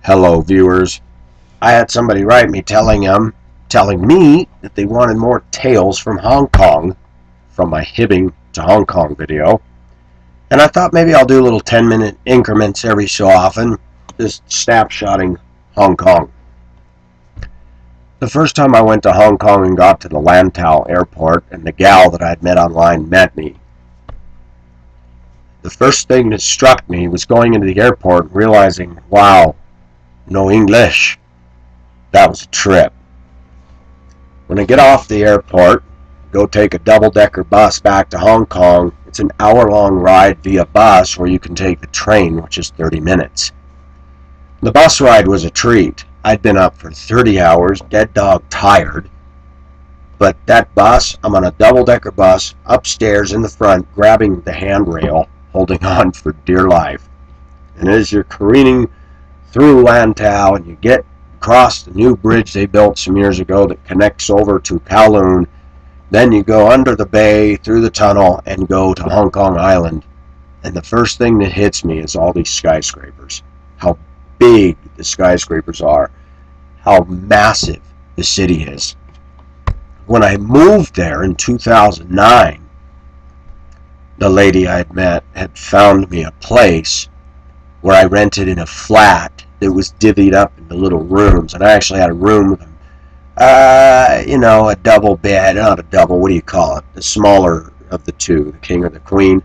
Hello, viewers. I had somebody write me telling me that they wanted more tales from Hong Kong from my Hibbing to Hong Kong video. And I thought maybe I'll do little 10-minute increments every so often, just snapshotting Hong Kong. The first time I went to Hong Kong and got to the Lantau airport, and the gal that I'd met online met me, the first thing that struck me was going into the airport and realizing, wow, no English. That was a trip. When I get off the airport, go take a double-decker bus back to Hong Kong. It's an hour-long ride via bus, or you can take the train, which is 30 minutes. The bus ride was a treat. I'd been up for 30 hours, dead dog tired. But that bus, I'm on a double-decker bus, upstairs in the front, grabbing the handrail, holding on for dear life. And as you're careening through Lantau and you get across the new bridge they built some years ago that connects over to Kowloon, then you go under the bay, through the tunnel, and go to Hong Kong Island. And the first thing that hits me is all these skyscrapers. How big the skyscrapers are. How massive the city is. When I moved there in 2009, the lady I'd met had found me a place where I rented in a flat that was divvied up into little rooms. And I actually had a room with a double bed, not a double, what do you call it? The smaller of the two, the king or the queen.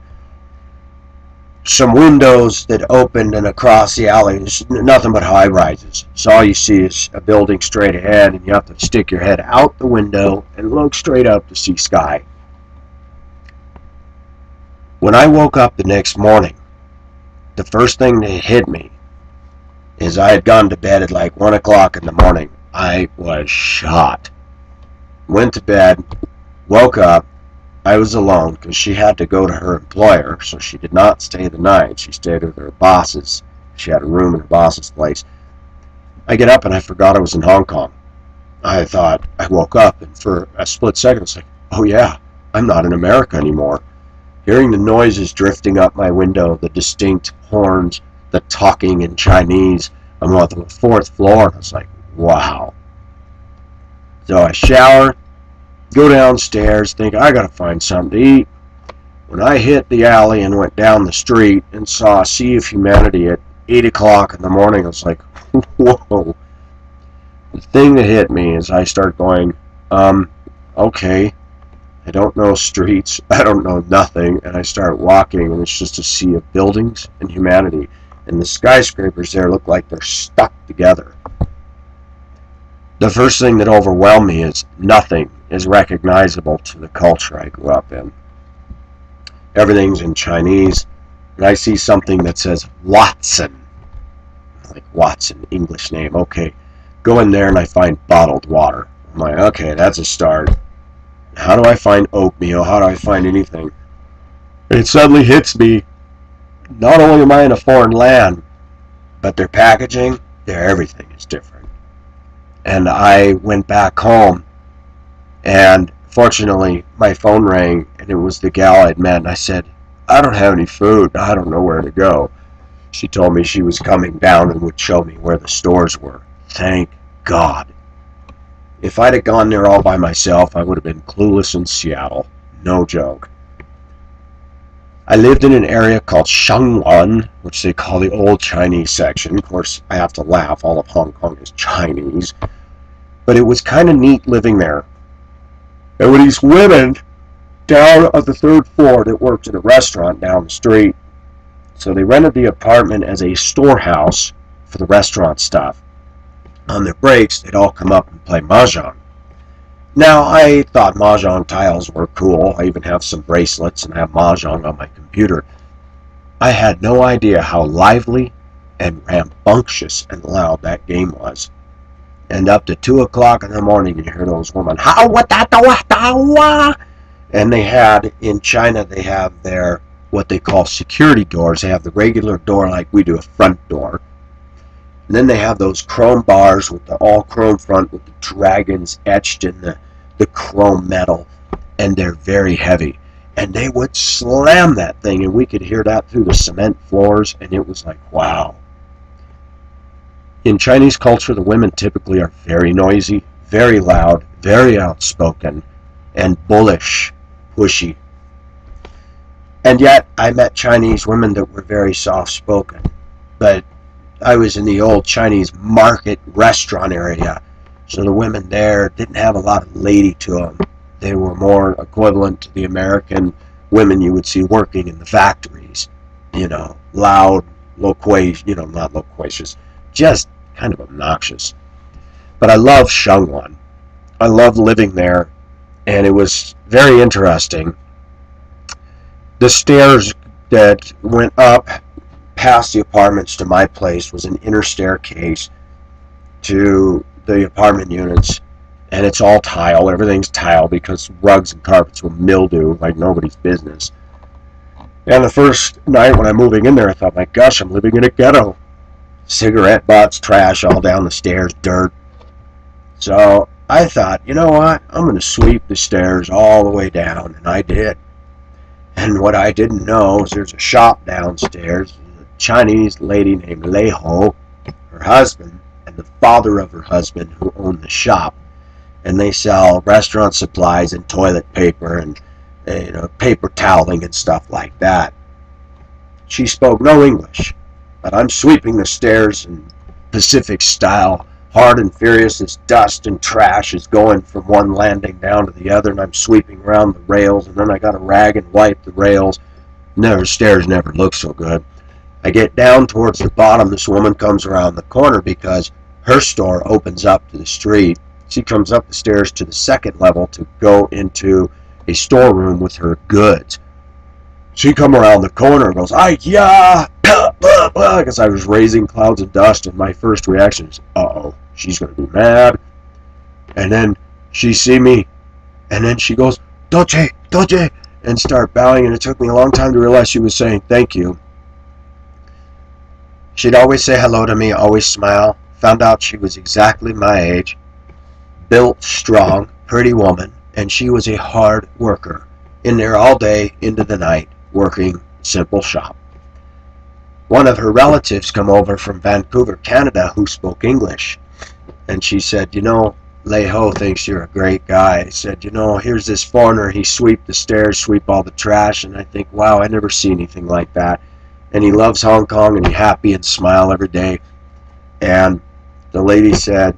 Some windows that opened, and across the alley, there's nothing but high rises. So all you see is a building straight ahead, and you have to stick your head out the window and look straight up to see sky. When I woke up the next morning, the first thing that hit me is I had gone to bed at like 1 o'clock in the morning. I was shot. Went to bed, woke up. I was alone because she had to go to her employer, so she did not stay the night. She stayed with her bosses. She had a room in her boss's place. I get up and I forgot I was in Hong Kong. I thought, I woke up, and for a split second, it's like, oh yeah, I'm not in America anymore. Hearing the noises drifting up my window, the distinct horns, the talking in Chinese. I'm on the 4th floor, and I was like, wow. So I shower, go downstairs, think I gotta find something to eat. When I hit the alley and went down the street and saw a sea of humanity at 8 o'clock in the morning, I was like, whoa. The thing that hit me is I start going, okay, I don't know streets, I don't know nothing, and I start walking, and it's just a sea of buildings and humanity. And the skyscrapers there look like they're stuck together. The first thing that overwhelmed me is nothing is recognizable to the culture I grew up in. Everything's in Chinese, and I see something that says Watson. Like Watson, English name. Okay, go in there and I find bottled water. I'm like, okay, that's a start. How do I find oatmeal? How do I find anything? And it suddenly hits me, not only am I in a foreign land, but their packaging, their everything is different. And I went back home, and fortunately my phone rang, and it was the gal I'd met, and I said, I don't have any food, I don't know where to go. She told me she was coming down and would show me where the stores were. Thank God. If I'd have gone there all by myself, I would have been clueless in Seattle. No joke. I lived in an area called Shangwan, which they call the old Chinese section. Of course, I have to laugh. All of Hong Kong is Chinese. But it was kind of neat living there. There were these women down on the 3rd floor that worked at a restaurant down the street. So they rented the apartment as a storehouse for the restaurant stuff. On their breaks, they'd all come up and play Mahjong. Now, I thought Mahjong tiles were cool. I even have some bracelets and have Mahjong on my computer. I had no idea how lively and rambunctious and loud that game was. And up to 2 o'clock in the morning, you hear those women, and they had, in China, they have their, what they call security doors. They have the regular door like we do, a front door. And then they have those chrome bars with the all chrome front with the dragons etched in the chrome metal, and they're very heavy. And they would slam that thing, and we could hear that through the cement floors, and it was like, wow. In Chinese culture, the women typically are very noisy, very loud, very outspoken, and bullish, pushy. And yet, I met Chinese women that were very soft-spoken. But I was in the old Chinese market restaurant area, so the women there didn't have a lot of lady to them. They were more equivalent to the American women you would see working in the factories. Loud, loquacious, not loquacious, just kind of obnoxious. But I love Shangwan. I loved living there, and it was very interesting. The stairs that went up past the apartments to my place was an inner staircase to the apartment units, and it's all tile. Everything's tile because rugs and carpets will mildew like nobody's business. And the first night when I'm moving in there, I thought, my gosh, I'm living in a ghetto. Cigarette butts, trash all down the stairs, dirt. So I thought, you know what? I'm going to sweep the stairs all the way down, and I did. And what I didn't know is there's a shop downstairs. A Chinese lady named Lei Ho, her husband, and the father of her husband who own the shop. And they sell restaurant supplies and toilet paper and paper toweling and stuff like that. She spoke no English, but I'm sweeping the stairs in Pacific style, hard and furious as dust and trash is going from one landing down to the other, and I'm sweeping around the rails, and then I got a rag and wipe the rails. The stairs never look so good. I get down towards the bottom. This woman comes around the corner because her store opens up to the street. She comes up the stairs to the second level to go into a storeroom with her goods. She come around the corner and goes, "Ay-ya!" because I was raising clouds of dust, and my first reaction is, uh-oh, she's going to be mad. And then she see me, and then she goes, "Doche, doche," and start bowing, and it took me a long time to realize she was saying thank you. She'd always say hello to me, always smile. Found out she was exactly my age, built, strong, pretty woman, and she was a hard worker, in there all day into the night, working simple shop. One of her relatives come over from Vancouver, Canada, who spoke English, and she said, Lei Ho thinks you're a great guy. I said, here's this foreigner, he sweep the stairs, sweep all the trash, and I think, wow, I never see anything like that. And he loves Hong Kong, and he's happy and smile every day. And the lady said,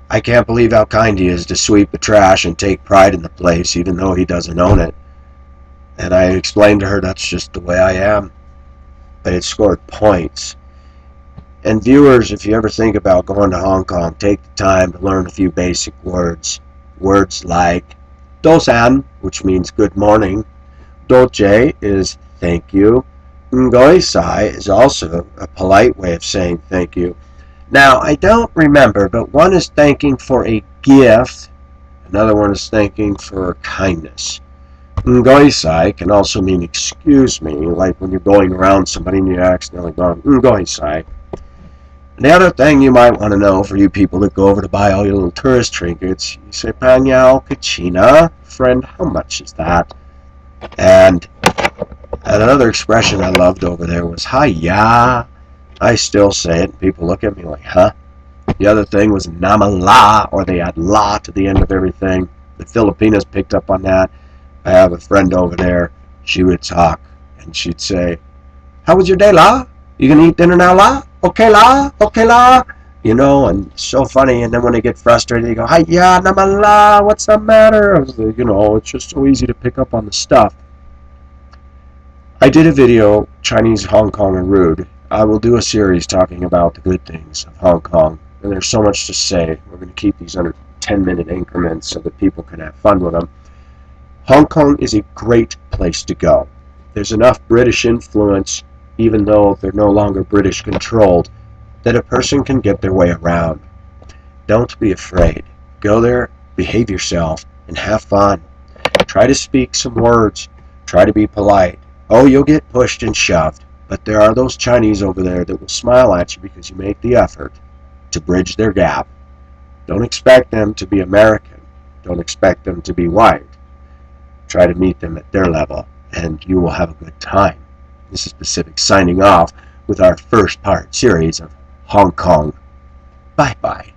I can't believe how kind he is to sweep the trash and take pride in the place, even though he doesn't own it. And I explained to her that's just the way I am. But it scored points. And viewers, if you ever think about going to Hong Kong, take the time to learn a few basic words. Words like Dosan, which means good morning. Doje is thank you. Ngoi Sai is also a polite way of saying thank you. Now, I don't remember, but one is thanking for a gift. Another one is thanking for kindness. Ngoi Sai can also mean excuse me, like when you're going around somebody and you accidentally go, Ngoi Sai. The other thing you might want to know for you people that go over to buy all your little tourist trinkets, you say, Panyao Kachina, friend, how much is that? And another expression I loved over there was, Hi-ya. I still say it, and people look at me like, huh? The other thing was Namala, or they add la to the end of everything. The Filipinos picked up on that. I have a friend over there, she would talk, and she'd say, how was your day, la? You gonna eat dinner now, la? Okay, la? Okay, la? And it's so funny, and then when they get frustrated, they go, Hi-ya, namala, what's the matter? I was like, it's just so easy to pick up on the stuff. I did a video, Chinese Hong Kong are rude. I will do a series talking about the good things of Hong Kong, and there's so much to say. We're going to keep these under 10-minute increments so that people can have fun with them. Hong Kong is a great place to go. There's enough British influence, even though they're no longer British controlled, that a person can get their way around. Don't be afraid. Go there, behave yourself, and have fun. Try to speak some words. Try to be polite. Oh, you'll get pushed and shoved, but there are those Chinese over there that will smile at you because you make the effort to bridge their gap. Don't expect them to be American. Don't expect them to be white. Try to meet them at their level, and you will have a good time. This is Pacific signing off with our first part series of Hong Kong Bye-bye.